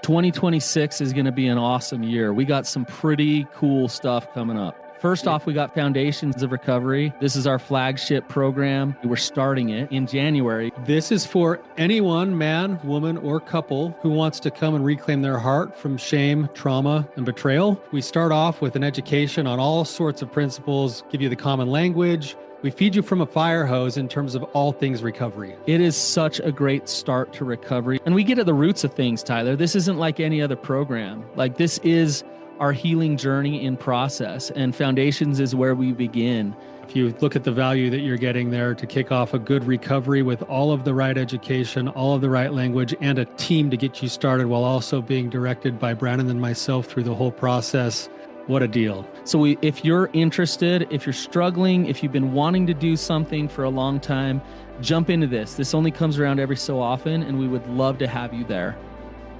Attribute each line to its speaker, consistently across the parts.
Speaker 1: 2026 is going to be an awesome year. We got some pretty cool stuff coming up. First off, we got Foundations of Recovery. This is our flagship program. We're starting it in January.
Speaker 2: This is for anyone, man, woman, or couple who wants to come and reclaim their heart from shame, trauma, and betrayal. We start off with an education on all sorts of principles, give you the common language. We feed you from a fire hose in terms of all things recovery.
Speaker 1: It is such a great start to recovery. And we get at the roots of things, Tyler. This isn't like any other program. Like, this is our healing journey in process, and Foundations is where we begin.
Speaker 2: If you look at the value that you're getting there to kick off a good recovery with all of the right education, all of the right language, and a team to get you started while also being directed by Brannon and myself through the whole process, what a deal.
Speaker 1: So if you're interested, if you're struggling, if you've been wanting to do something for a long time, jump into this. This only comes around every so often, and we would love to have you there.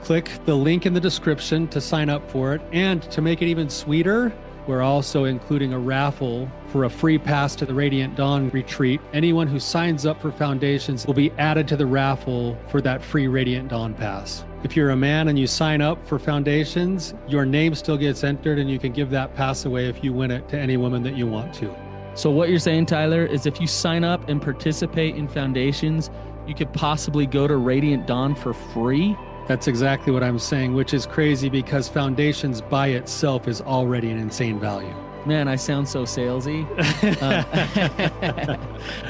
Speaker 2: Click the link in the description to sign up for it. And to make it even sweeter, we're also including a raffle for a free pass to the Radiant Dawn retreat. Anyone who signs up for Foundations will be added to the raffle for that free Radiant Dawn pass. If you're a man and you sign up for Foundations, your name still gets entered, and you can give that pass away if you win it to any woman that you want to.
Speaker 1: So what you're saying, Tyler, is if you sign up and participate in Foundations, you could possibly go to Radiant Dawn for free?
Speaker 2: That's exactly what I'm saying, which is crazy because Foundations by itself is already an insane value.
Speaker 1: Man, I sound so salesy.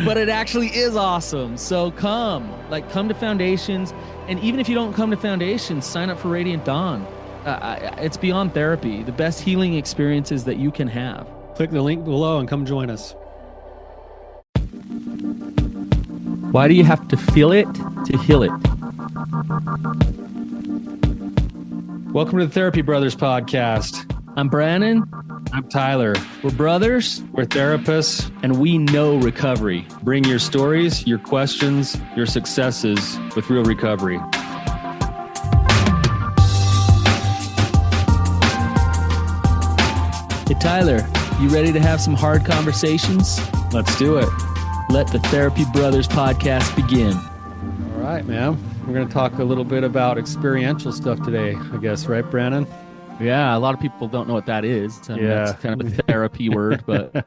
Speaker 1: But it actually is awesome. So come to Foundations. And even if you don't come to Foundations, sign up for Radiant Dawn. It's beyond therapy, the best healing experiences that you can have.
Speaker 2: Click the link below and come join us.
Speaker 1: Why do you have to feel it to heal it?
Speaker 2: Welcome to the Therapy Brothers podcast.
Speaker 1: I'm Brannon.
Speaker 2: I'm Tyler.
Speaker 1: We're brothers.
Speaker 2: We're therapists.
Speaker 1: And we know recovery.
Speaker 2: Bring your stories, your questions, your successes with real recovery.
Speaker 1: Hey, Tyler, you ready to have some hard conversations?
Speaker 2: Let's do it.
Speaker 1: Let the Therapy Brothers podcast begin.
Speaker 2: All right, man. We're going to talk a little bit about experiential stuff today, I guess, right, Brannon?
Speaker 1: Yeah, a lot of people don't know what that is. That's kind of a therapy word, but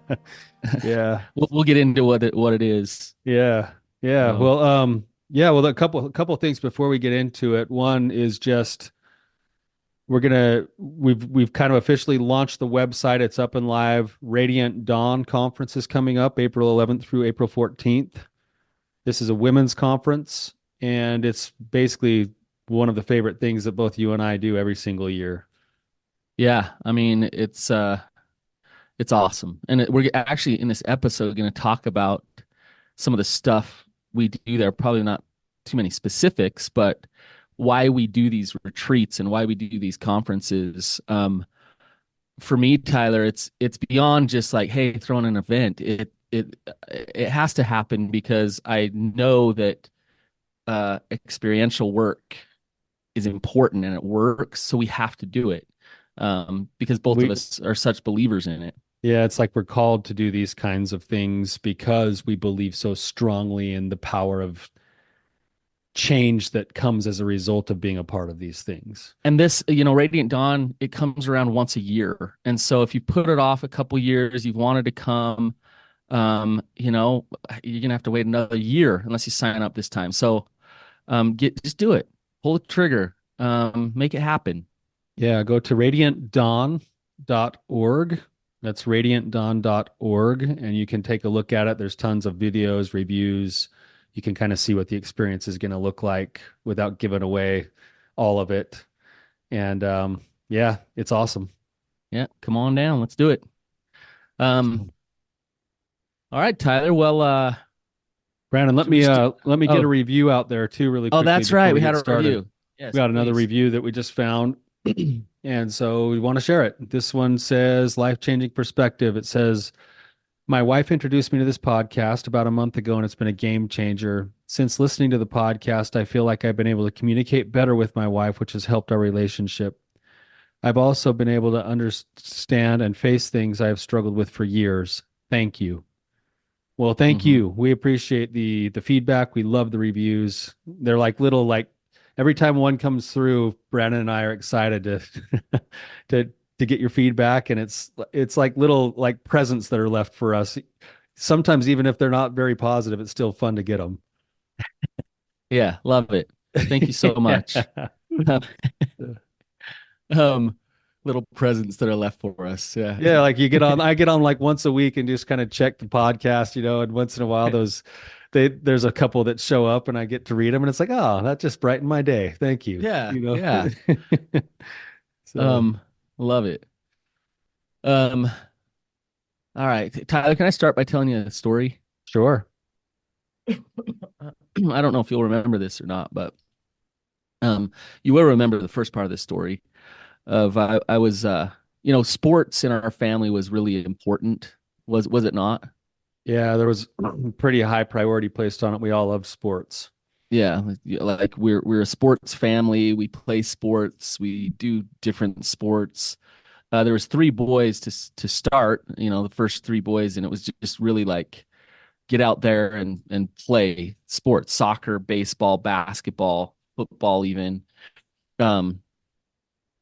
Speaker 2: yeah,
Speaker 1: we'll get into what it is.
Speaker 2: Yeah. Well, a couple of things before we get into it. One is just we've kind of officially launched the website. It's up and live. Radiant Dawn conference is coming up April 11th through April 14th. This is a women's conference, and it's basically one of the favorite things that both you and I do every single year.
Speaker 1: Yeah, I mean, it's awesome. And we're actually in this episode going to talk about some of the stuff we do there. Probably not too many specifics, but why we do these retreats and why we do these conferences. For me, Tyler, it's beyond just like, hey, throwing an event. It has to happen because I know that experiential work is important and it works, so we have to do it. Because both of us are such believers in it.
Speaker 2: Yeah, it's like we're called to do these kinds of things because we believe so strongly in the power of change that comes as a result of being a part of these things.
Speaker 1: And this, Radiant Dawn, it comes around once a year. And so if you put it off a couple years, you've wanted to come, you're going to have to wait another year unless you sign up this time. So just do it. Pull the trigger. Make it happen.
Speaker 2: Yeah, go to radiantdawn.org. That's radiantdawn.org, and you can take a look at it. There's tons of videos, reviews. You can kind of see what the experience is going to look like without giving away all of it. And yeah, it's awesome.
Speaker 1: Yeah, come on down. Let's do it. All right, Tyler. Well,
Speaker 2: Brandon, let me get a review out there too, really quickly.
Speaker 1: Oh, that's right. We had a review.
Speaker 2: Yes, we got another review that we just found. And so we want to share it. This one says, life-changing perspective. It says, my wife introduced me to this podcast about a month ago, and it's been a game changer. Since listening to the podcast, I feel like I've been able to communicate better with my wife, which has helped our relationship. I've also been able to understand and face things I have struggled with for years. Thank you. Well, thank you. We appreciate the feedback. We love the reviews. They're like little every time one comes through, Brandon and I are excited to to to get your feedback, and it's like little like presents that are left for us. Sometimes even if they're not very positive, it's still fun to get them.
Speaker 1: Yeah, love it. Thank you so much. Um, um, little presents that are left for us. Yeah.
Speaker 2: Yeah, like I get on like once a week and just kind of check the podcast, and once in a while there's a couple that show up and I get to read them and it's like, oh, that just brightened my day. Thank you.
Speaker 1: Yeah, yeah.
Speaker 2: So
Speaker 1: Um, love it. Um, all right. Tyler, can I start by telling you a story?
Speaker 2: sure.
Speaker 1: I don't know if you'll remember this or not, but you will remember the first part of this story of I was sports in our family was really important. Was it not?
Speaker 2: Yeah, there was pretty high priority placed on it. We all love sports.
Speaker 1: Yeah, like we're a sports family. We play sports. We do different sports. There was three boys to start. The first three boys, and it was just really like get out there and play sports: soccer, baseball, basketball, football, even. Um,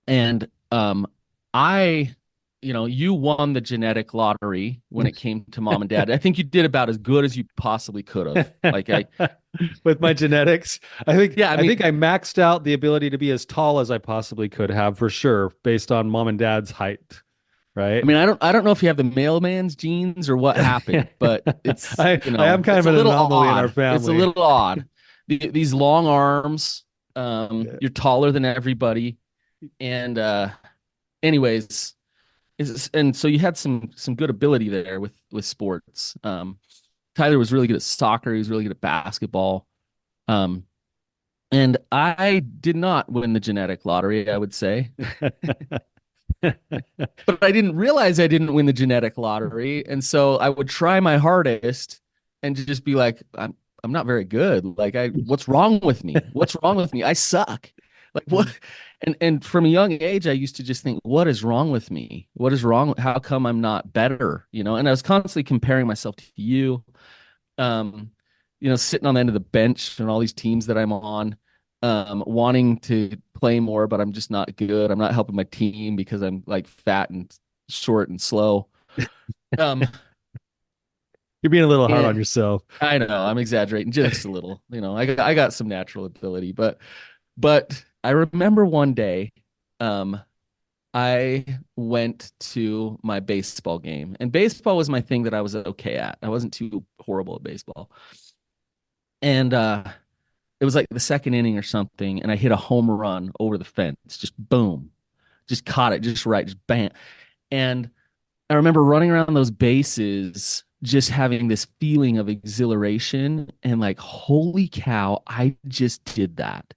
Speaker 1: and I, you won the genetic lottery when it came to mom and dad. I think you did about as good as you possibly could have. Like I,
Speaker 2: With my genetics, I think
Speaker 1: yeah,
Speaker 2: I think I maxed out the ability to be as tall as I possibly could have for sure, based on mom and dad's height,
Speaker 1: I
Speaker 2: right?
Speaker 1: mean, I don't know if you have the mailman's genes or what happened, but it's
Speaker 2: I am kind
Speaker 1: it's
Speaker 2: of
Speaker 1: a
Speaker 2: an
Speaker 1: little
Speaker 2: anomaly in our
Speaker 1: odd. It's a
Speaker 2: family.
Speaker 1: little odd. These long arms.
Speaker 2: Yeah.
Speaker 1: You're taller than everybody, and anyways, and so you had some good ability there with sports. Tyler was really good at soccer. He was really good at basketball. Um, and I did not win the genetic lottery, I would say. But I didn't realize I didn't win the genetic lottery, and so I would try my hardest and just be like, I'm not very good. Like what's wrong with me? What's wrong with me? I suck. Like what? And from a young age, I used to just think, what is wrong with me? What is wrong? How come I'm not better? And I was constantly comparing myself to you. Um, sitting on the end of the bench and all these teams that I'm on, wanting to play more, but I'm just not good. I'm not helping my team because I'm like fat and short and slow. Um,
Speaker 2: You're being a little hard on
Speaker 1: and
Speaker 2: yourself.
Speaker 1: I know I'm exaggerating just a little. I got some natural ability, but I remember one day, um, I went to my baseball game, and baseball was my thing that I was okay at. I wasn't too horrible at baseball, and it was like the second inning or something, and I hit a home run over the fence, just boom, just caught it, just right, just bam, and I remember running around those bases, just having this feeling of exhilaration and like, holy cow, I just did that.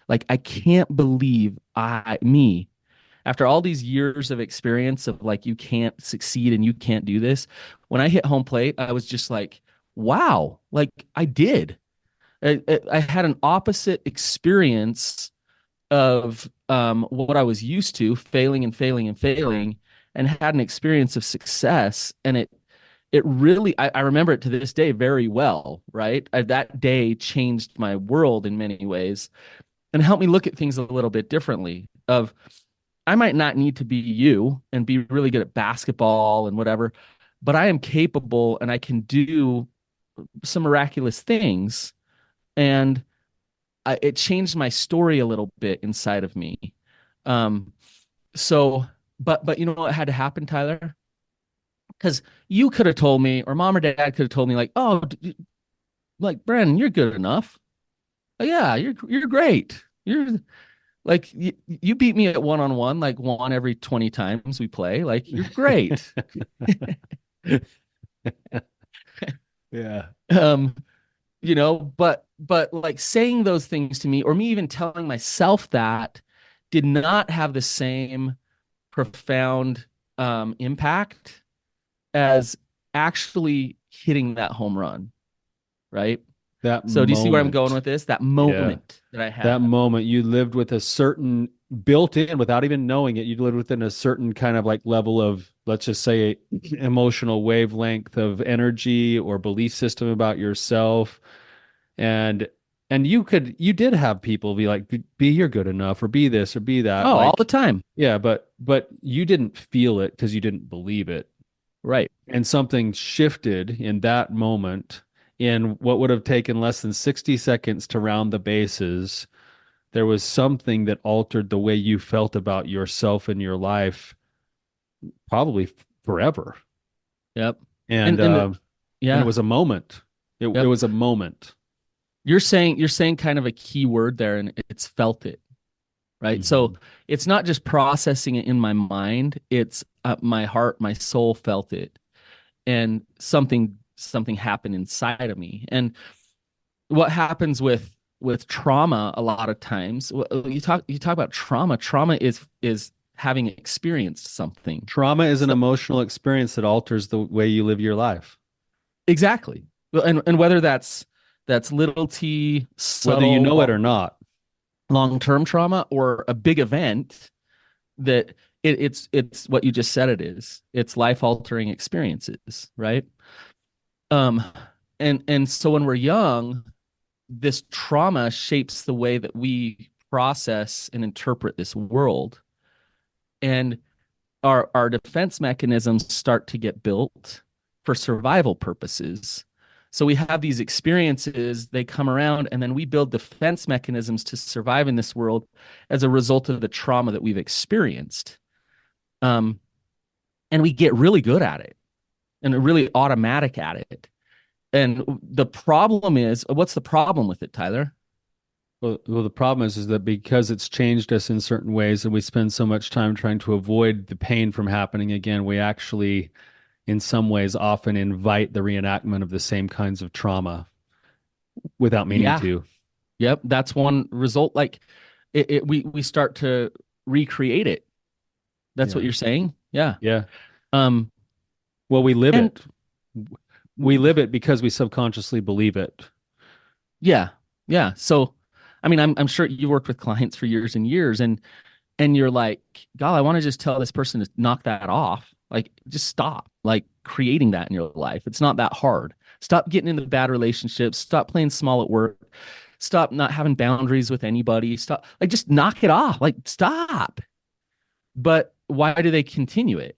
Speaker 1: Like, I can't believe me, after all these years of experience of like, you can't succeed and you can't do this. When I hit home plate, I was just like, wow, like I did. I had an opposite experience of what I was used to, failing and failing and failing, and had an experience of success. And it really, I remember it to this day very well, right? That day changed my world in many ways and helped me look at things a little bit differently. Of I might not need to be you and be really good at basketball and whatever, but I am capable and I can do some miraculous things. And it changed my story a little bit inside of me. Um, so, but you know what had to happen, Tyler? Because you could have told me, or mom or dad could have told me, like, oh, like Brannon, you're good enough. Oh, yeah, you're great. You're like you beat me at one-on-one, like one every 20 times we play. Like you're great.
Speaker 2: Yeah.
Speaker 1: Um, but like saying those things to me, or me even telling myself that, did not have the same profound impact as actually hitting that home run, right?
Speaker 2: That
Speaker 1: So do you see where I'm going
Speaker 2: moment.
Speaker 1: with this? That
Speaker 2: Yeah.
Speaker 1: moment that I
Speaker 2: That
Speaker 1: had.
Speaker 2: moment you lived with a certain built in without even knowing it. You lived within a certain kind of like level of, let's just say, emotional wavelength of energy or belief system about yourself. And And you did have people be like, be you're good enough or be this or be that.
Speaker 1: Oh, all the
Speaker 2: Like,
Speaker 1: time.
Speaker 2: yeah, but you didn't feel it because you didn't believe it.
Speaker 1: Right.
Speaker 2: And something shifted in that moment in what would have taken less than 60 seconds to round the bases. There was something that altered the way you felt about yourself and your life, probably forever.
Speaker 1: Yep.
Speaker 2: And
Speaker 1: And
Speaker 2: and it
Speaker 1: yeah.
Speaker 2: was a moment. It
Speaker 1: Yep.
Speaker 2: was a moment.
Speaker 1: You're saying kind of a key word there, and it's felt it, right? So
Speaker 2: Mhm.
Speaker 1: it's not just processing it in my mind, it's my heart, my soul felt it, and something happened inside of me. And what happens with trauma a lot of times, you talk about trauma is having experienced something.
Speaker 2: Trauma is an
Speaker 1: So
Speaker 2: emotional experience that alters the way you live your life,
Speaker 1: exactly. Well, and whether that's little t,
Speaker 2: whether you
Speaker 1: subtle,
Speaker 2: know it or not.
Speaker 1: long-term trauma, or a big event that it's what you just said it is. It's life-altering experiences, right? Um, and so when we're young, this trauma shapes the way that we process and interpret this world. And our defense mechanisms start to get built for survival purposes. So we have these experiences, they come around, and then we build defense mechanisms to survive in this world as a result of the trauma that we've experienced. Um, and we get really good at it and really automatic at it. And the problem is, what's the problem with it, Tyler?
Speaker 2: Well, the problem is that because it's changed us in certain ways and we spend so much time trying to avoid the pain from happening again, we actually, in some ways, often invite the reenactment of the same kinds of trauma without meaning
Speaker 1: Yeah.
Speaker 2: to.
Speaker 1: Yep. That's one result. Like we start to recreate it. That's what
Speaker 2: Yeah.
Speaker 1: you're saying. Yeah.
Speaker 2: Yeah.
Speaker 1: Um,
Speaker 2: Well, we live
Speaker 1: and
Speaker 2: it. We live it because we subconsciously believe it.
Speaker 1: yeah, yeah. So, I mean, I'm sure you worked with clients for years and years, and you're like, God, I want to just tell this person to knock that off. Like, just stop, like creating that in your life. It's not that hard. Stop getting into bad relationships. Stop playing small at work. Stop not having boundaries with anybody. Stop, like, just knock it off. Like, stop. But why do they continue it?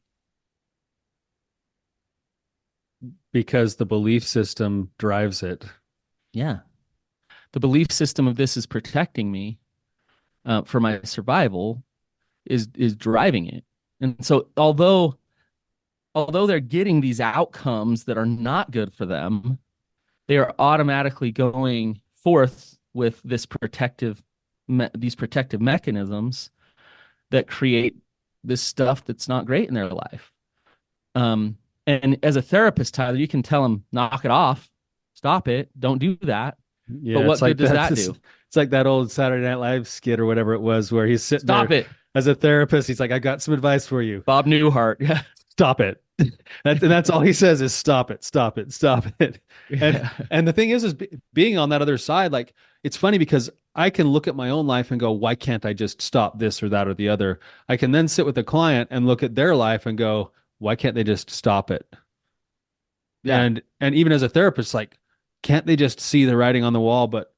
Speaker 2: Because the belief system drives it.
Speaker 1: Yeah. The belief system of this is protecting me for my survival is driving it. And so although they're getting these outcomes that are not good for them, they are automatically going forth with these protective mechanisms that create this stuff that's not great in their life. And as a therapist, Tyler, you can tell them, knock it off, stop it, don't do that. But
Speaker 2: Yeah, it's
Speaker 1: what good
Speaker 2: like
Speaker 1: does
Speaker 2: that.
Speaker 1: that do?
Speaker 2: It's like that old Saturday Night Live skit or whatever it was, where he's sitting
Speaker 1: Stop
Speaker 2: there
Speaker 1: it,
Speaker 2: as a therapist. He's like, "I got some advice for you.
Speaker 1: Bob Newhart. Yeah,
Speaker 2: Stop it." And that's all he says is "Stop it, stop it, stop it."
Speaker 1: yeah,
Speaker 2: And the thing is being on that other side, like it's funny because I can look at my own life and go, "Why can't I just stop this or that or the other?" I can then sit with a client and look at their life and go, "Why can't they just stop it?"
Speaker 1: yeah.
Speaker 2: And even as a therapist, like, can't they just see the writing on the wall? But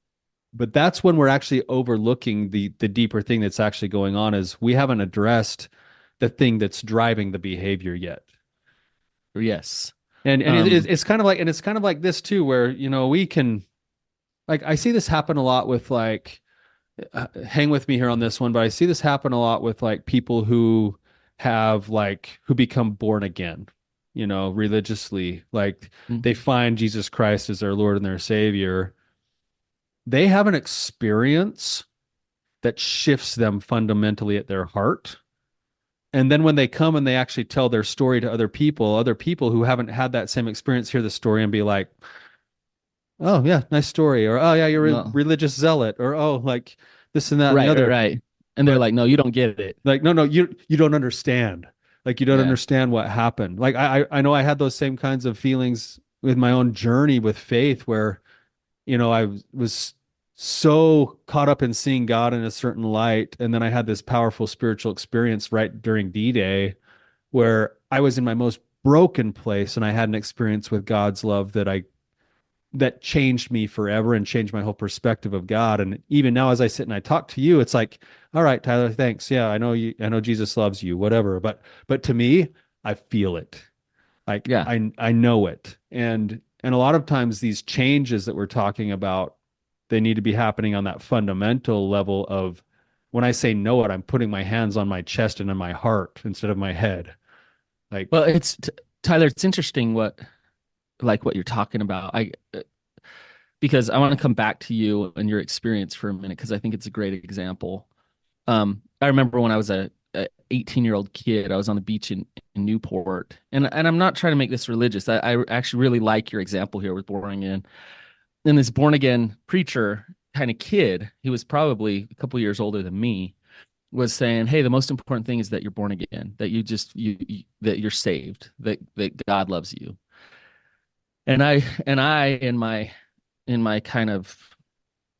Speaker 2: that's when we're actually overlooking the deeper thing that's actually going on is we haven't addressed the thing that's driving the behavior yet.
Speaker 1: Yes.
Speaker 2: And
Speaker 1: Um,
Speaker 2: it's kind of like this too, where we can, like, I see this happen a lot with, like, hang with me here on this one, but I see this happen a lot with, like, people who have, like, who become born again, religiously, like they find Jesus Christ as their Lord and their Savior. They have an experience that shifts them fundamentally at their heart. And then when they come and they actually tell their story to other people who haven't had that same experience hear the story and be like, "Oh yeah, nice story," or "Oh yeah, you're a
Speaker 1: no,
Speaker 2: religious zealot," or "Oh, like this and that and the
Speaker 1: right, right,
Speaker 2: other."
Speaker 1: right. And they're
Speaker 2: But
Speaker 1: like, no, you don't get it.
Speaker 2: like, no, no, you don't understand. Like you don't
Speaker 1: Yeah.
Speaker 2: understand what happened. Like I know I had those same kinds of feelings with my own journey with faith, where I was so caught up in seeing God in a certain light. And then I had this powerful spiritual experience right during D-Day where I was in my most broken place and I had an experience with God's love that that changed me forever and changed my whole perspective of God. And even now, as I sit and I talk to you, it's like, all right, Tyler, thanks. Yeah, I know you, I know Jesus loves you, whatever. But to me, I feel it. Like
Speaker 1: Yeah.
Speaker 2: I know it. And a lot of times these changes that we're talking about, they need to be happening on that fundamental level of when I say know it, I'm putting my hands on my chest and on my heart instead of my head.
Speaker 1: Well,
Speaker 2: Like,
Speaker 1: it's Tyler, it's interesting what you're talking about. Because I want to come back to you and your experience for a minute because I think it's a great example. I remember when I was a 18-year-old kid, I was on the beach in Newport, and I'm not trying to make this religious. I actually really like your example here with born again. And this born again preacher kind of kid, he was probably a couple years older than me, was saying, "Hey, the most important thing is that you're born again, that you that you're saved, that God loves you." And I in my kind of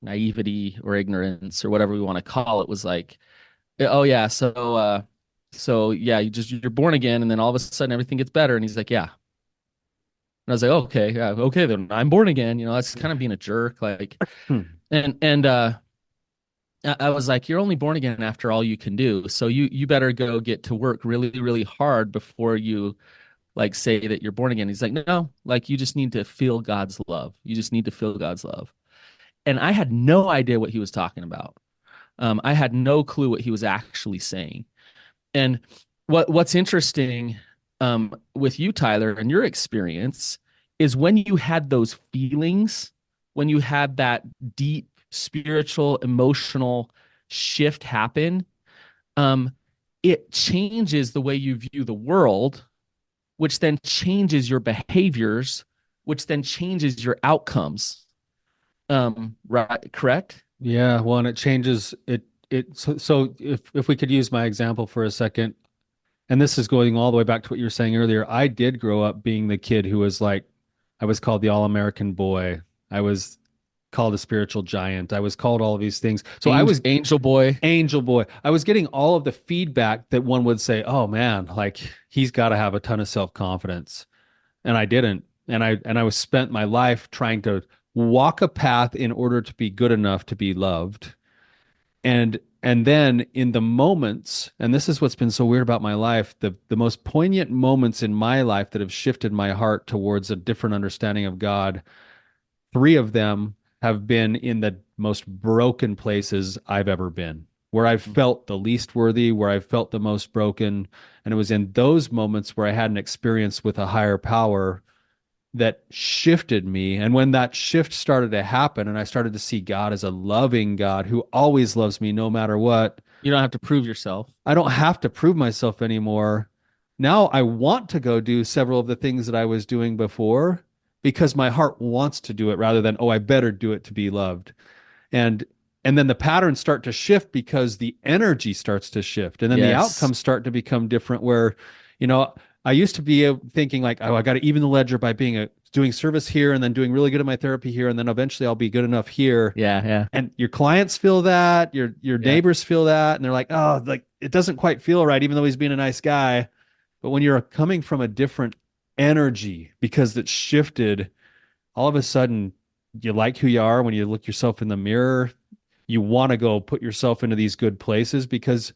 Speaker 1: naivety or ignorance or whatever we want to call it was like, oh yeah, so yeah, you're born again and then all of a sudden everything gets better. And he's like, yeah. And I was like, oh, okay, yeah, okay, then I'm born again. That's kind of being a jerk. Like,
Speaker 2: hmm,
Speaker 1: and I was like, you're only born again after all you can do. So you better go get to work really, really hard before you like say that you're born again. He's like, no, like you just need to feel God's love. You just need to feel God's love. And I had no idea what he was talking about. I had no clue what he was actually saying. And what's interesting with you, Tyler, and your experience is when you had those feelings, when you had that deep spiritual, emotional shift happen, um, it changes the way you view the world, which then changes your behaviors, which then changes your outcomes. Right? Correct?
Speaker 2: yeah, well, and it changes it so if we could use my example for a second, and this is going all the way back to what you were saying earlier. I did grow up being the kid who was like, I was called the all-American boy. I was called a spiritual giant. I was called all of these things. So I was
Speaker 1: Angel boy.
Speaker 2: angel boy. I was getting all of the feedback that one would say, "Oh man, like he's got to have a ton of self-confidence." And I didn't. And I was spent my life trying to walk a path in order to be good enough to be loved. And then in the moments, and this is what's been so weird about my life, the most poignant moments in my life that have shifted my heart towards a different understanding of God, three of them have been in the most broken places I've ever been, where I've felt the least worthy, where I've felt the most broken. And it was in those moments where I had an experience with a higher power that shifted me. And when that shift started to happen, and I started to see God as a loving God who always loves me no matter what,
Speaker 1: You don't have to prove yourself.
Speaker 2: I don't have to prove myself anymore. Now I want to go do several of the things that I was doing before because my heart wants to do it rather than, oh, I better do it to be loved. And and then the patterns start to shift because the energy starts to shift and then the
Speaker 1: Yes.
Speaker 2: outcomes start to become different where, you know, I used to be thinking like, oh, I got to even the ledger by being doing service here and then doing really good at my therapy here and then eventually I'll be good enough here.
Speaker 1: Yeah, yeah,
Speaker 2: And your clients feel that, your
Speaker 1: yeah.
Speaker 2: neighbors feel that, and they're like, oh, like it doesn't quite feel right, even though he's being a nice guy. But when you're coming from a different energy because it's shifted, all of a sudden you like who you are when you look yourself in the mirror. You want to go put yourself into these good places because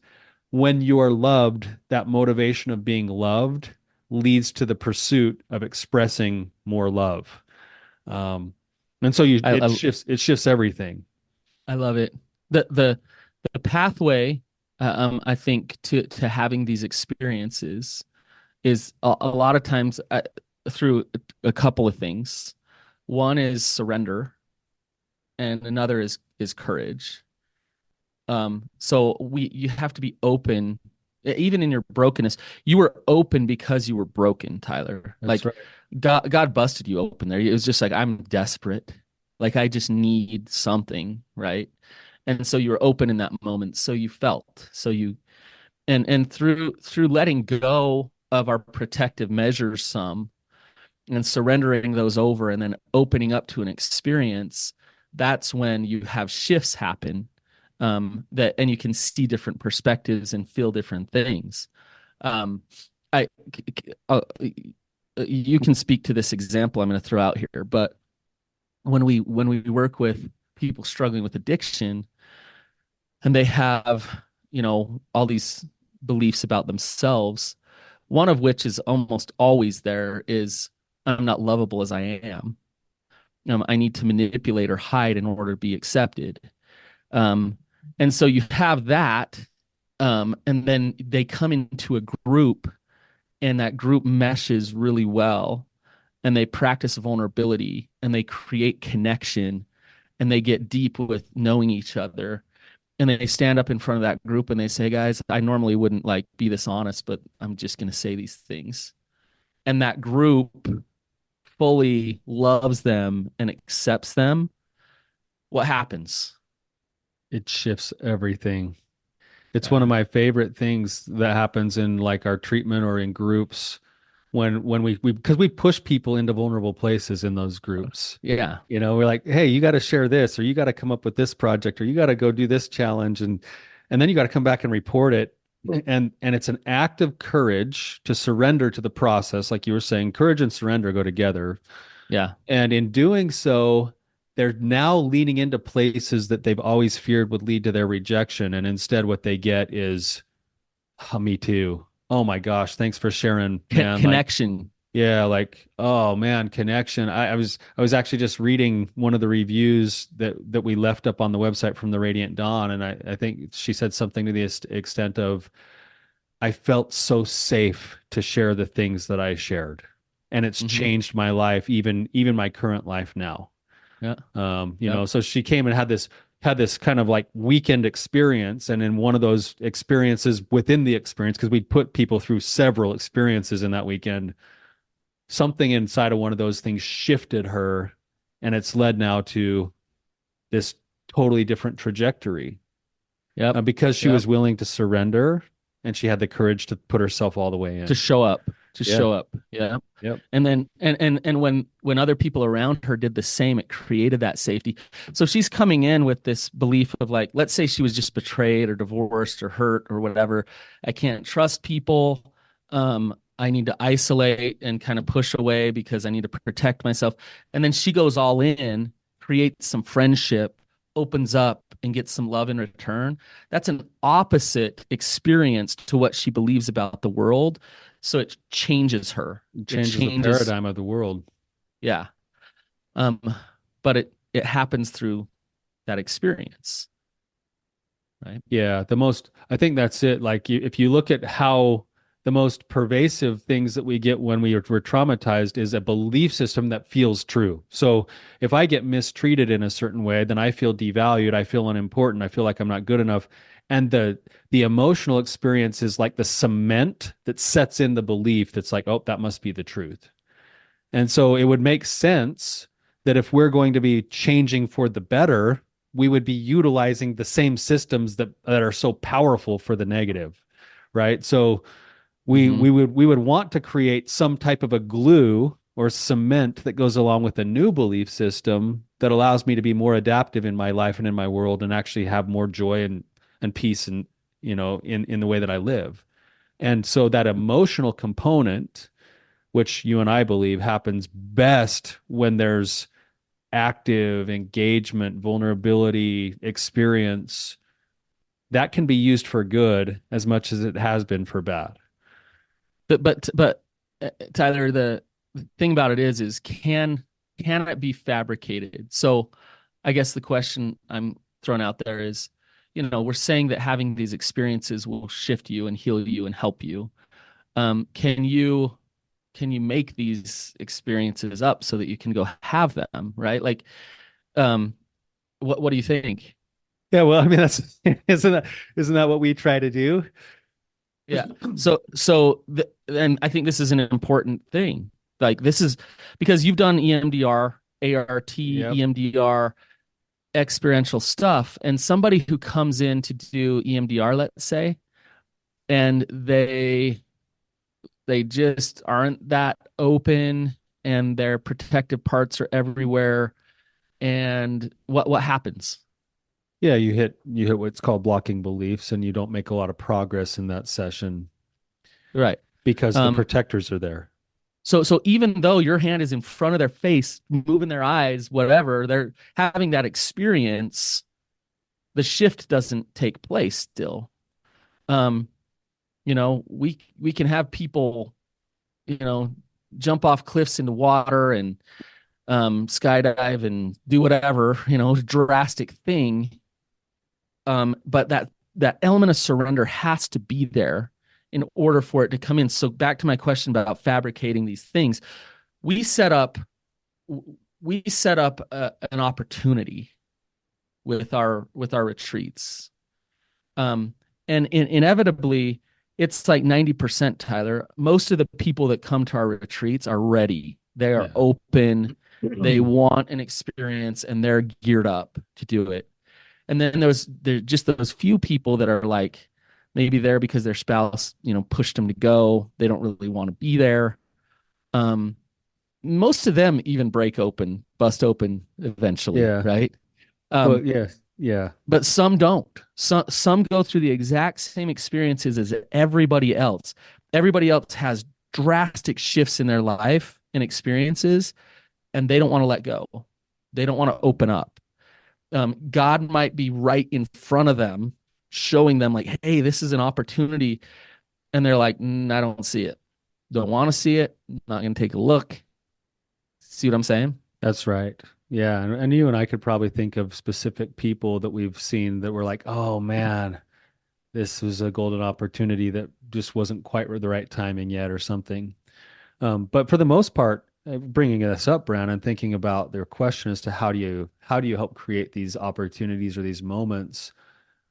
Speaker 2: when you are loved, that motivation of being loved leads to the pursuit of expressing more love. Um, and so
Speaker 1: I, I
Speaker 2: it shifts everything.
Speaker 1: I love it. The the pathway, I think to having these experiences is a lot of times through a couple of things. One is surrender, and another is courage. So you have to be open, even in your brokenness. You were open because you were broken, Tyler.
Speaker 2: That's
Speaker 1: Like
Speaker 2: right.
Speaker 1: God busted you open there. It was just like I'm desperate. Like I just need something, right? And so you were open in that moment. So you felt. So you and through letting go of our protective measures some and surrendering those over and then opening up to an experience, that's when you have shifts happen, that and you can see different perspectives and feel different things. um, I you can speak to this example I'm going to throw out here, but when we work with people struggling with addiction and they have, all these beliefs about themselves, one of which is almost always there is I'm not lovable as I am. I need to manipulate or hide in order to be accepted. Um, and so you have that, and then they come into a group, and that group meshes really well, and they practice vulnerability, and they create connection, and they get deep with knowing each other. And they stand up in front of that group and they say, guys, I normally wouldn't like be this honest, but I'm just going to say these things. And that group fully loves them and accepts them. What happens?
Speaker 2: It shifts everything. It's one of
Speaker 1: Yeah.
Speaker 2: my favorite things that happens in like our treatment or in groups when we because we push people into vulnerable places in those groups.
Speaker 1: Yeah.
Speaker 2: We're like, hey, you got to share this, or you got to come up with this project, or you got to go do this challenge, and then you got to come back and report it. And it's an act of courage to surrender to the process, like you were saying. Courage and surrender go together.
Speaker 1: Yeah.
Speaker 2: And in doing so, they're now leaning into places that they've always feared would lead to their rejection. And instead, what they get is, oh, me too. Oh my gosh, thanks for sharing, man. Like,
Speaker 1: Connection.
Speaker 2: yeah, like, oh man, connection. I was actually just reading one of the reviews that we left up on the website from the Radiant Dawn, and I think she said something to the extent of, I felt so safe to share the things that I shared. And it's
Speaker 1: Hmm.
Speaker 2: changed my life, even my current life now.
Speaker 1: Yeah. Yep.
Speaker 2: So she came and had this kind of like weekend experience, and in one of those experiences within the experience, because we'd put people through several experiences in that weekend, something inside of one of those things shifted her, and it's led now to this totally different trajectory,
Speaker 1: Yep.
Speaker 2: because she
Speaker 1: Yep.
Speaker 2: was willing to surrender and she had the courage to put herself all the way
Speaker 1: To
Speaker 2: in.
Speaker 1: show up. To
Speaker 2: Yeah.
Speaker 1: show up. Yeah.
Speaker 2: Yep.
Speaker 1: And then and when other people around her did the same, it created that safety. So she's coming in with this belief of like, let's say she was just betrayed or divorced or hurt or whatever. I can't trust people. I need to isolate and kind of push away because I need to protect myself. And then she goes all in, creates some friendship, opens up and gets some love in return. That's an opposite experience to what she believes about the world. So it changes her.
Speaker 2: It
Speaker 1: It
Speaker 2: changes the
Speaker 1: changes,
Speaker 2: paradigm of the world.
Speaker 1: yeah. Um, but it happens through that experience, right?
Speaker 2: Yeah, I think that's it. Like, if you look at how the most pervasive things that we get when we're traumatized is a belief system that feels true. So if I get mistreated in a certain way, then I feel devalued, I feel unimportant, I feel like I'm not good enough. And the emotional experience is like the cement that sets in the belief that's like, oh, that must be the truth. And so it would make sense that if we're going to be changing for the better, we would be utilizing the same systems that are so powerful for the negative, right? So we
Speaker 1: Mm-hmm.
Speaker 2: we would want to create some type of a glue or cement that goes along with a new belief system that allows me to be more adaptive in my life and in my world, and actually have more joy and peace, and in the way that I live. And so that emotional component, which you and I believe happens best when there's active engagement, vulnerability, experience, that can be used for good as much as it has been for bad.
Speaker 1: But Tyler, the thing about it is can it be fabricated? So I guess the question I'm throwing out there is, we're saying that having these experiences will shift you and heal you and help you. Can you make these experiences up so that you can go have them, right? Like, um, what do you think?
Speaker 2: Yeah, well, I mean, that's isn't that what we try to do?
Speaker 1: Yeah. And I think this is an important thing. Like this is because you've done EMDR, ART,
Speaker 2: Yep.
Speaker 1: EMDR, experiential stuff, and somebody who comes in to do EMDR, let's say, and they just aren't that open and their protective parts are everywhere. And what happens?
Speaker 2: Yeah, you hit what's called blocking beliefs, and you don't make a lot of progress in that session
Speaker 1: Right.
Speaker 2: because the
Speaker 1: Um,
Speaker 2: protectors are there.
Speaker 1: So even though your hand is in front of their face, moving their eyes, whatever, they're having that experience, the shift doesn't take place still. Um, we can have people, you know, jump off cliffs into water and skydive and do whatever, drastic thing. But that element of surrender has to be there in order for it to come in. So back to my question about fabricating these things, we set up an opportunity with our retreats, um, and inevitably it's like 90%, Tyler. Most of the people that come to our retreats are ready. They are
Speaker 2: Yeah.
Speaker 1: open. They want an experience and they're geared up to do it. And then there's just those few people that are like maybe there because their spouse, pushed them to go. They don't really want to be there. Um, Most of them even bust open eventually,
Speaker 2: Yeah.
Speaker 1: right?
Speaker 2: Well,
Speaker 1: Um,
Speaker 2: yes. Yeah.
Speaker 1: but some don't. Some go through the exact same experiences as everybody else. Everybody else has drastic shifts in their life and experiences, and they don't want to let go. They don't want to open up. God might be right in front of them, showing them like, "Hey, this is an opportunity," and they're like, "I don't see it. Don't want to see it. Not going to take a look." See what I'm saying?
Speaker 2: That's right. Yeah. And you and I could probably think of specific people that we've seen that were like, oh man, this was a golden opportunity that just wasn't quite the right timing yet or something. But for the most part, bringing this up, Brannon, thinking about their question as to how do you help create these opportunities or these moments,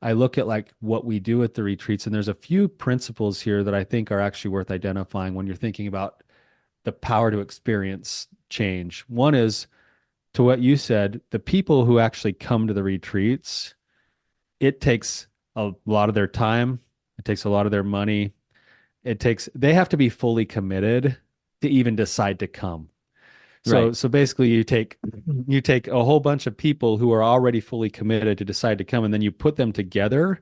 Speaker 2: I look at like what we do at the retreats, and there's a few principles here that I think are actually worth identifying when you're thinking about the power to experience change. One is to what you said, the people who actually come to the retreats, it takes a lot of their time, it takes a lot of their money. They have to be fully committed to even decide to come. So
Speaker 1: Right.
Speaker 2: so basically you take a whole bunch of people who are already fully committed to decide to come, and then you put them together.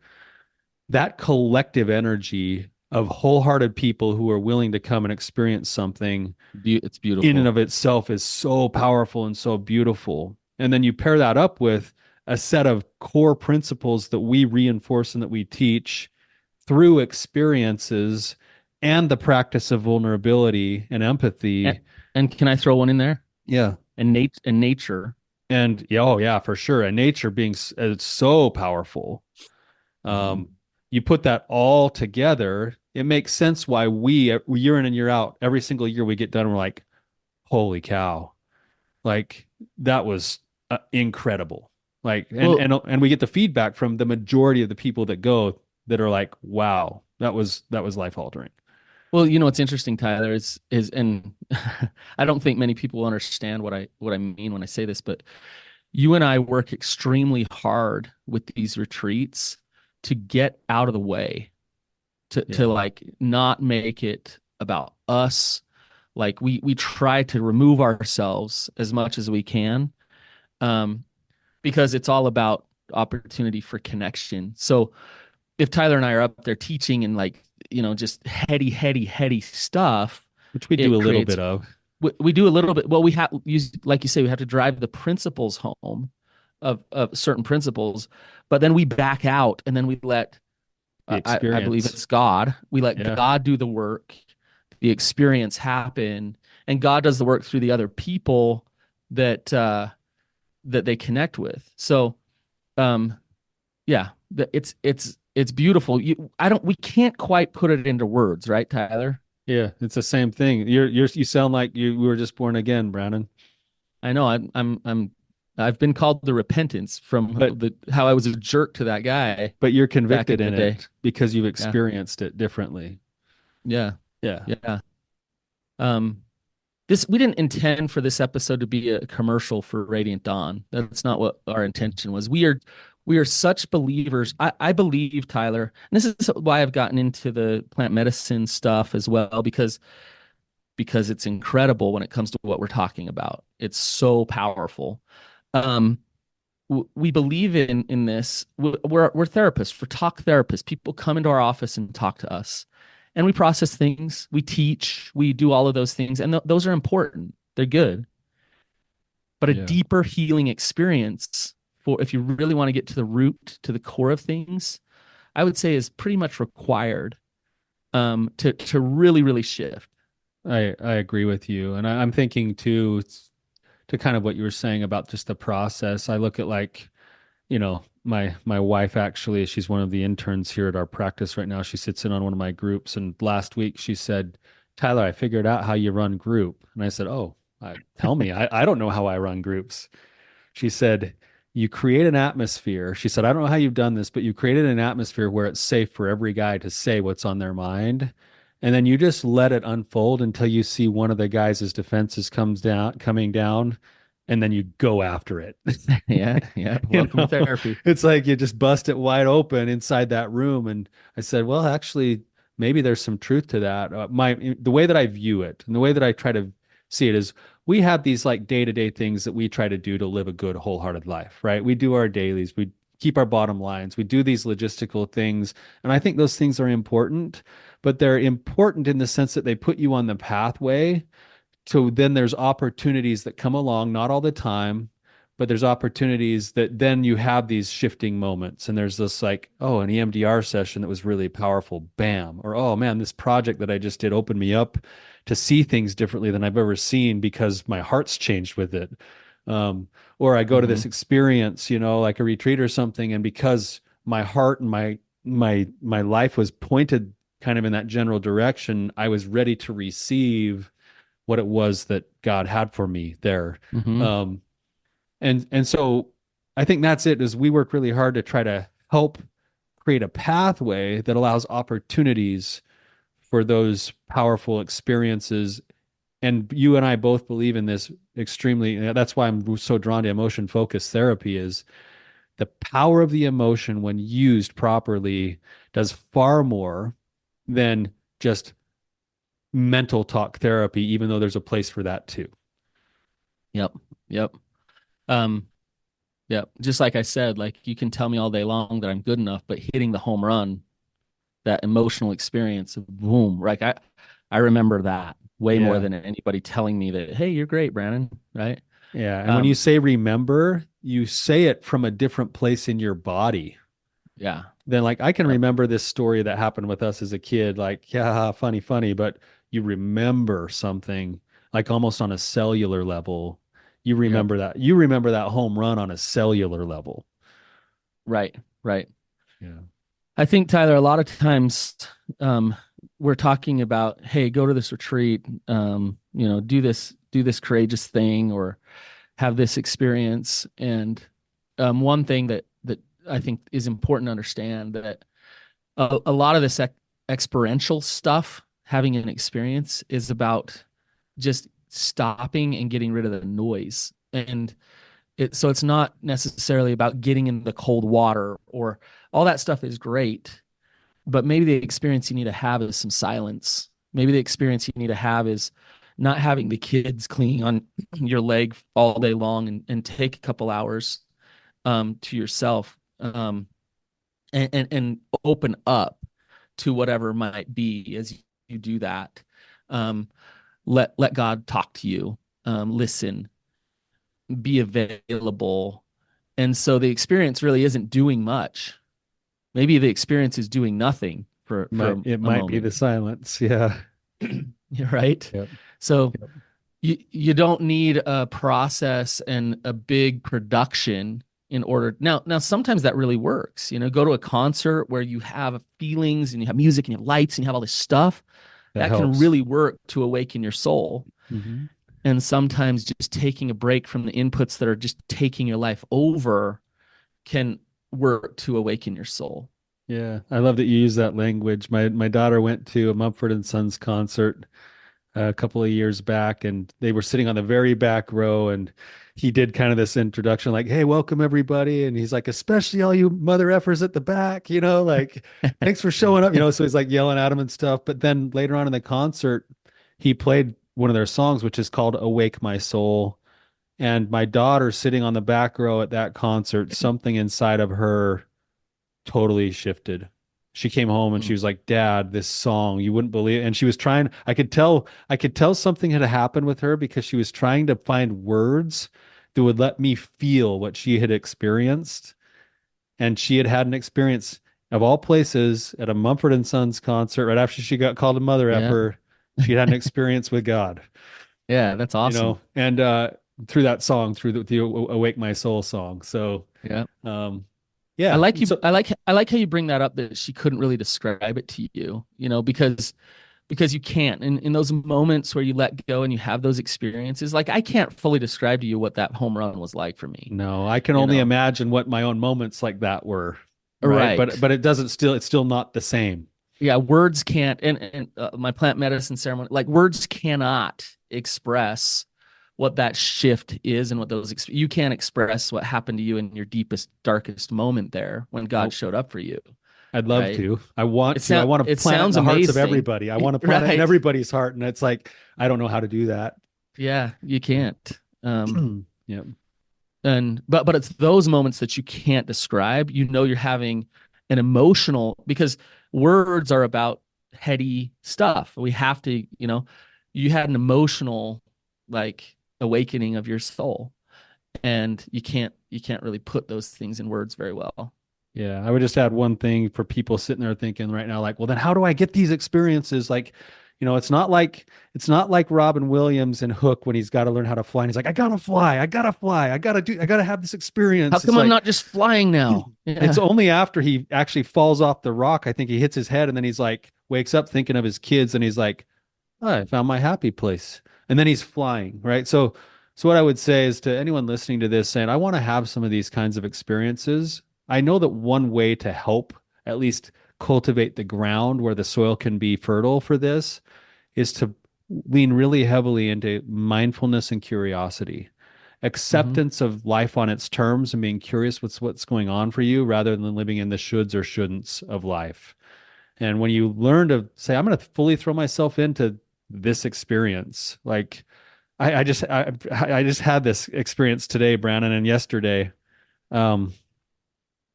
Speaker 2: That collective energy of wholehearted people who are willing to come and experience something
Speaker 1: It's
Speaker 2: in and
Speaker 1: beautiful.
Speaker 2: of itself is so powerful and so beautiful. And then you pair that up with a set of core principles that we reinforce and that we teach through experiences and the practice of vulnerability and
Speaker 1: And,
Speaker 2: empathy.
Speaker 1: and can I throw one in there?
Speaker 2: Yeah.
Speaker 1: And nature.
Speaker 2: And yeah, oh yeah, for sure. And nature being it's so powerful.
Speaker 1: Mm-hmm.
Speaker 2: Um, you put that all together, it makes sense why we year in and year out, every single year we get done, we're like, holy cow, like that was incredible. Like, and
Speaker 1: Well,
Speaker 2: and and we get the feedback from the majority of the people that go that are like, wow, that was life altering.
Speaker 1: well, what's interesting, Tyler, is and I don't think many people understand what I mean when I say this, but you and I work extremely hard with these retreats to get out of the way, to
Speaker 2: Yeah.
Speaker 1: like not make it about us. Like we try to remove ourselves as much as we can, um, because it's all about opportunity for connection. So if Tyler and I are up there teaching and like, just heady stuff,
Speaker 2: Which we do
Speaker 1: it
Speaker 2: a little
Speaker 1: creates,
Speaker 2: bit of.
Speaker 1: we do a little bit. Well, we have, like you say, we have to drive the principles home of certain principles, but then we back out and then we let,
Speaker 2: The
Speaker 1: I believe
Speaker 2: experience.
Speaker 1: it's God. We let
Speaker 2: Yeah.
Speaker 1: God do the work, the experience happen, and God does the work through the other people that, that they connect with. So, um, yeah, it's beautiful. We can't quite put it into words, right, Tyler?
Speaker 2: Yeah, it's the same thing. You sound like you were just born again, Brandon.
Speaker 1: I know I've been called the repentance from
Speaker 2: But
Speaker 1: the how I was a jerk to that guy
Speaker 2: but you're
Speaker 1: back in
Speaker 2: convicted
Speaker 1: the
Speaker 2: in
Speaker 1: day.
Speaker 2: it because you've
Speaker 1: Yeah,
Speaker 2: experienced it differently.
Speaker 1: yeah,
Speaker 2: Yeah.
Speaker 1: yeah. Um, this we didn't intend for this episode to be a commercial for Radiant Dawn. That's not what our intention was. We are such believers. I believe, Tyler, and this is why I've gotten into the plant medicine stuff as well, because it's incredible when it comes to what we're talking about. It's so powerful. Um, we believe in this. We're therapists, we're talk therapists. People come into our office and talk to us, and we process things, we teach, we do all of those things, and those are important. They're good. But a
Speaker 2: Yeah.
Speaker 1: deeper healing experience, for if you really want to get to the root, to the core of things, I would say is pretty much required, to really, really shift.
Speaker 2: I agree with you. And I'm thinking too, to kind of what you were saying about just the process. I look at like, my wife actually, she's one of the interns here at our practice right now. She sits in on one of my groups, and last week she said, "Tyler, I figured out how you run group." And I said, "Oh, tell me. I don't know how I run groups." She said, "You create an atmosphere." She said, "I don't know how you've done this, but you created an atmosphere where it's safe for every guy to say what's on their mind. And then you just let it unfold until you see one of the guys' defenses coming down, and then you go after it."
Speaker 1: Yeah, yeah.
Speaker 2: You
Speaker 1: Welcome to
Speaker 2: know,
Speaker 1: therapy.
Speaker 2: it's like you just bust it wide open inside that room. And I said, well, actually, maybe there's some truth to that. The way that I view it and the way that I try to see it is we have these like day-to-day things that we try to do to live a good, wholehearted life, right? We do our dailies, we keep our bottom lines, we do these logistical things. And I think those things are important, but they're important in the sense that they put you on the pathway. So then there's opportunities that come along, not all the time, but there's opportunities that then you have these shifting moments. And there's this like, oh, an EMDR session that was really powerful, bam. Or, oh man, this project that I just did opened me up to see things differently than I've ever seen because my heart's changed with it. Or I go to this
Speaker 1: Hmm.
Speaker 2: experience, like a retreat or something, and because my heart and my life was pointed kind of in that general direction, I was ready to receive what it was that God had for me there.
Speaker 1: Hmm.
Speaker 2: Um, and so I think that's it, is we work really hard to try to help create a pathway that allows opportunities for those powerful experiences. And you and I both believe in this extremely. That's why I'm so drawn to emotion focused therapy, is the power of the emotion when used properly does far more than just mental talk therapy, even though there's a place for that too.
Speaker 1: Yep. Yep. Um, yep. Just like I said, like you can tell me all day long that I'm good enough, but hitting the home run, that emotional experience of boom, like I remember that way more
Speaker 2: Yeah.
Speaker 1: than anybody telling me that, hey, you're great, Brannon. Right.
Speaker 2: Yeah. And when you
Speaker 1: Um,
Speaker 2: say remember, you say it from a different place in your body.
Speaker 1: yeah.
Speaker 2: Then, like, I can
Speaker 1: Yep.
Speaker 2: remember this story that happened with us as a kid, like, yeah, funny, funny, but you remember something like almost on a cellular level. You
Speaker 1: Yep.
Speaker 2: remember that. You remember that home run on a cellular level.
Speaker 1: Right. Right.
Speaker 2: Yeah.
Speaker 1: I think, Tyler, a lot of times, um, we're talking about, hey, go to this retreat, do this courageous thing or have this experience. And one thing that I think is important to understand, that a lot of this experiential stuff, having an experience, is about just stopping and getting rid of the noise. And so it's not necessarily about getting in the cold water, or all that stuff is great, but maybe the experience you need to have is some silence. Maybe the experience you need to have is not having the kids cleaning on your leg all day long, and take a couple hours, to yourself, and open up to whatever might be as you do that. Um, let God talk to you. Listen, be available. And so the experience really isn't doing much. Maybe the experience is doing nothing for
Speaker 2: It
Speaker 1: a
Speaker 2: might be
Speaker 1: moment.
Speaker 2: the silence. Yeah.
Speaker 1: Right?
Speaker 2: Yep.
Speaker 1: So
Speaker 2: Yep.
Speaker 1: you don't need a process and a big production in order. Now sometimes that really works. Go to a concert where you have feelings and you have music and you have lights and you have all this stuff.
Speaker 2: That
Speaker 1: That can
Speaker 2: helps.
Speaker 1: really work to awaken your soul.
Speaker 2: Hmm.
Speaker 1: And sometimes just taking a break from the inputs that are just taking your life over can work to awaken your soul.
Speaker 2: Yeah. I love that you use that language. My daughter went to a Mumford and Sons concert a couple of years back, and they were sitting on the very back row, and he did kind of this introduction like, hey, welcome everybody, and he's like, especially all you mother effers at the back, like, thanks for showing up, so he's like yelling at him and stuff. But then later on in the concert, he played one of their songs, which is called Awake My Soul. And my daughter sitting on the back row at that concert, something inside of her totally shifted. She came home and she
Speaker 1: Mm.
Speaker 2: was like, "Dad, this song, you wouldn't believe it." And she was trying, I could tell something had happened with her because she was trying to find words that would let me feel what she had experienced. And she had had an experience of all places at a Mumford and Sons concert right after she got called a mother
Speaker 1: Yeah.
Speaker 2: effer. She had an experience with God,
Speaker 1: Yeah, that's awesome.
Speaker 2: and through that song, through the Awake My Soul song. So,
Speaker 1: Yeah.
Speaker 2: um, yeah. So
Speaker 1: I like how you bring that up that she couldn't really describe it to you, because you can't. In those moments where you let go and you have those experiences, like I can't fully describe to you what that home run was like for me,
Speaker 2: no, I can
Speaker 1: you
Speaker 2: only
Speaker 1: know.
Speaker 2: imagine what my own moments like that were, right? But
Speaker 1: Right.
Speaker 2: it doesn't still it's still not the same.
Speaker 1: Yeah, words can't, and my plant medicine ceremony, like words cannot express what that shift is and what you can't express what happened to you in your deepest, darkest moment there when God
Speaker 2: Nope.
Speaker 1: showed up for you,
Speaker 2: I'd love
Speaker 1: right?
Speaker 2: to. I want to. I want to
Speaker 1: It
Speaker 2: plant it in
Speaker 1: sounds
Speaker 2: the hearts of
Speaker 1: amazing,
Speaker 2: everybody. I want to plant it in
Speaker 1: right?
Speaker 2: everybody's heart. And it's like, I don't know how to do that.
Speaker 1: Yeah, you can't.
Speaker 2: Yeah.
Speaker 1: And but it's those moments that you can't describe. You're having an emotional, because words are about heady stuff. We have to, you had an emotional like awakening of your soul, and you can't really put those things in words very well.
Speaker 2: Yeah, I would just add one thing for people sitting there thinking right now, like, well, then how do I get these experiences? Like, it's not like Robin Williams in Hook when he's got to learn how to fly. And he's like, I gotta fly, I gotta fly, I gotta have this
Speaker 1: How
Speaker 2: experience. It's
Speaker 1: come I'm
Speaker 2: like
Speaker 1: not just flying now?
Speaker 2: it's
Speaker 1: Yeah.
Speaker 2: only after he actually falls off the rock, I think he hits his head, and then he's like wakes up thinking of his kids, and he's like, oh, I found my happy place. And then he's flying, right? So what I would say is to anyone listening to this saying, I want to have some of these kinds of experiences. I know that one way to help at least cultivate the ground where the soil can be fertile for this is to lean really heavily into mindfulness and curiosity,
Speaker 1: Hmm.
Speaker 2: acceptance of life on its terms and being curious what's going on for you rather than living in the shoulds or shouldn'ts of life. And when you learn to say, I'm going to fully throw myself into this experience, like I just had this experience today, Brannon, and yesterday. Um,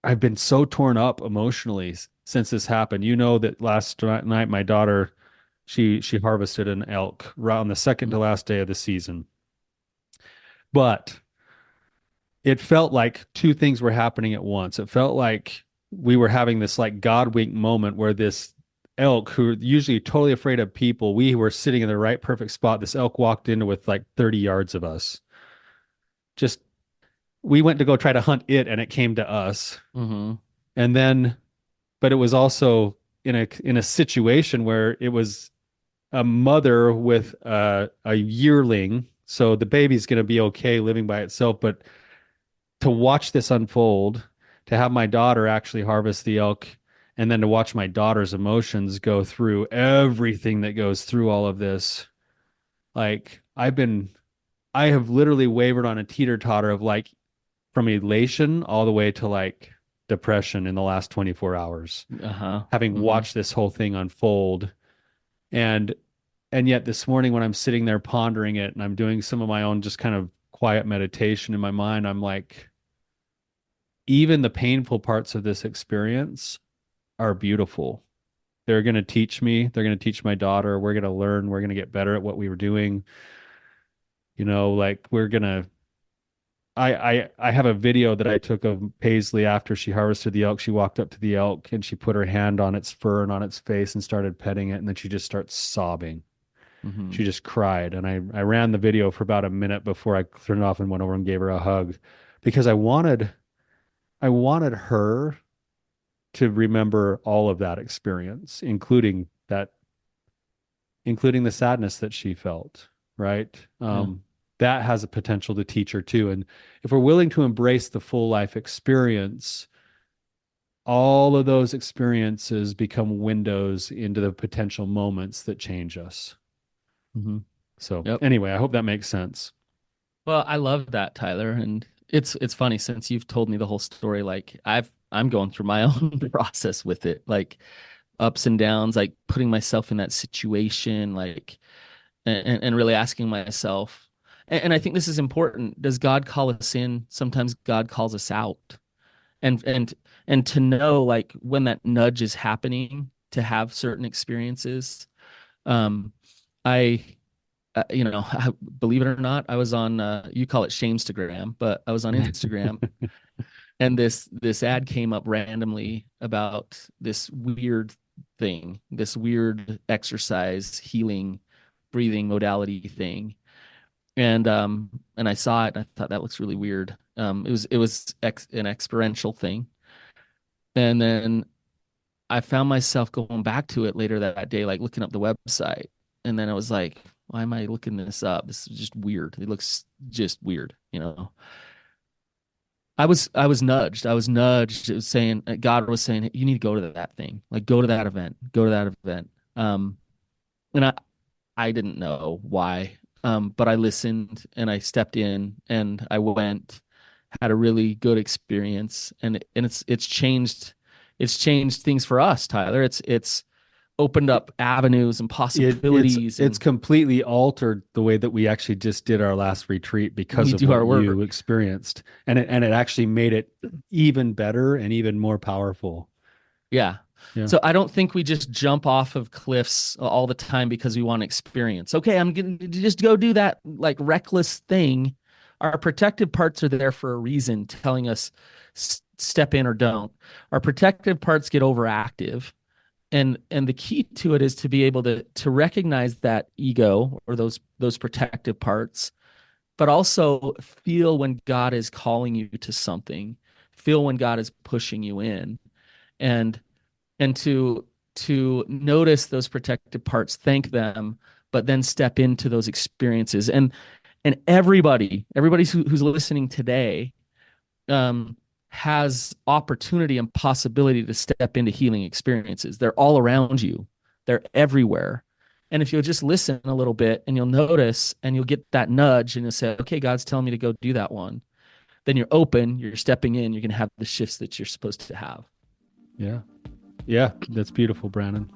Speaker 2: I've been so torn up emotionally since this happened. You know that last night my daughter she harvested an elk right on the second to last day of the season. But it felt like two things were happening at once. It felt like we were having this like God wink moment where this elk, who are usually totally afraid of people, we were sitting in the right perfect spot. This elk walked into with like 30 yards of us. Just we went to go try to hunt it and it came to us.
Speaker 1: Hmm.
Speaker 2: And then but it was also in a situation where it was a mother with a yearling. So the baby's going to be okay living by itself, but to watch this unfold, to have my daughter actually harvest the elk, and then to watch my daughter's emotions go through everything that goes through all of this. Like I have literally wavered on a teeter totter of like from elation all the way to like depression in the last 24 hours,
Speaker 1: Uh-huh.
Speaker 2: having
Speaker 1: Hmm.
Speaker 2: watched this whole thing unfold. And yet this morning when I'm sitting there pondering it and I'm doing some of my own just kind of quiet meditation in my mind, I'm like, even the painful parts of this experience are beautiful. They're going to teach me, they're going to teach my daughter, we're going to learn, we're going to get better at what we were doing. Like we're going to I have a video that I took of Paisley after she harvested the elk. She walked up to the elk and she put her hand on its fur and on its face and started petting it, and then she just starts sobbing.
Speaker 1: Hmm.
Speaker 2: She just cried. And I ran the video for about a minute before I turned it off and went over and gave her a hug because I wanted her to remember all of that experience, including the sadness that she felt, right?
Speaker 1: Yeah.
Speaker 2: That has a potential to teach her too. And if we're willing to embrace the full life experience, all of those experiences become windows into the potential moments that change us.
Speaker 1: Hmm.
Speaker 2: So
Speaker 1: Yep.
Speaker 2: anyway, I hope that makes sense.
Speaker 1: Well, I love that, Tyler, and it's funny since you've told me the whole story. Like I'm going through my own process with it, like ups and downs, like putting myself in that situation, like and really asking myself. And I think this is important. Does God call us in? Sometimes God calls us out. And to know like when that nudge is happening to have certain experiences. I believe it or not, I was on you call it Shamestagram, but I was on Instagram, and this ad came up randomly about this weird thing, this weird exercise healing breathing modality thing. And I saw it and I thought that looks really weird. It was an experiential thing. And then I found myself going back to it later that day, like looking up the website. And then I was like, why am I looking this up? This is just weird. It looks just weird, you know. I was nudged. I was nudged. It was saying God was saying, you need to go to that thing. Like go to that event. Go to that event. And I didn't know why. But I listened and I stepped in and I went, had a really good experience, and it's changed things for us, Tyler. It's opened up avenues and possibilities,
Speaker 2: It's
Speaker 1: and
Speaker 2: completely altered the way that we actually just did our last retreat because
Speaker 1: we
Speaker 2: of
Speaker 1: do our
Speaker 2: what
Speaker 1: work.
Speaker 2: you experienced, and it actually made it even better and even more powerful.
Speaker 1: Yeah.
Speaker 2: Yeah.
Speaker 1: So I don't think we just jump off of cliffs all the time because we want experience. Okay, I'm going to just go do that like reckless thing. Our protective parts are there for a reason, telling us step in or don't. Our protective parts get overactive. And the key to it is to be able to recognize that ego or those protective parts, but also feel when God is calling you to something, feel when God is pushing you in, and and to notice those protective parts, thank them, but then step into those experiences. And everybody who's listening today, um, has opportunity and possibility to step into healing experiences. They're all around you. They're everywhere. And if you'll just listen a little bit and you'll notice and you'll get that nudge and you'll say, okay, God's telling me to go do that one. Then you're open, you're stepping in, you're going to have the shifts that you're supposed to have.
Speaker 2: Yeah. Yeah. That's beautiful, Brannon.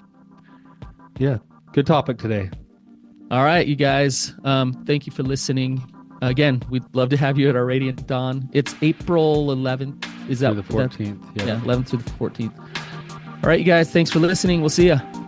Speaker 2: Yeah. Good topic today.
Speaker 1: All right, you guys. Thank you for listening. Again, we'd love to have you at our Radiant Dawn. It's April 11th. Is that
Speaker 2: Through the 14th?
Speaker 1: Yeah, 11th through the 14th. All right, you guys. Thanks for listening. We'll see you.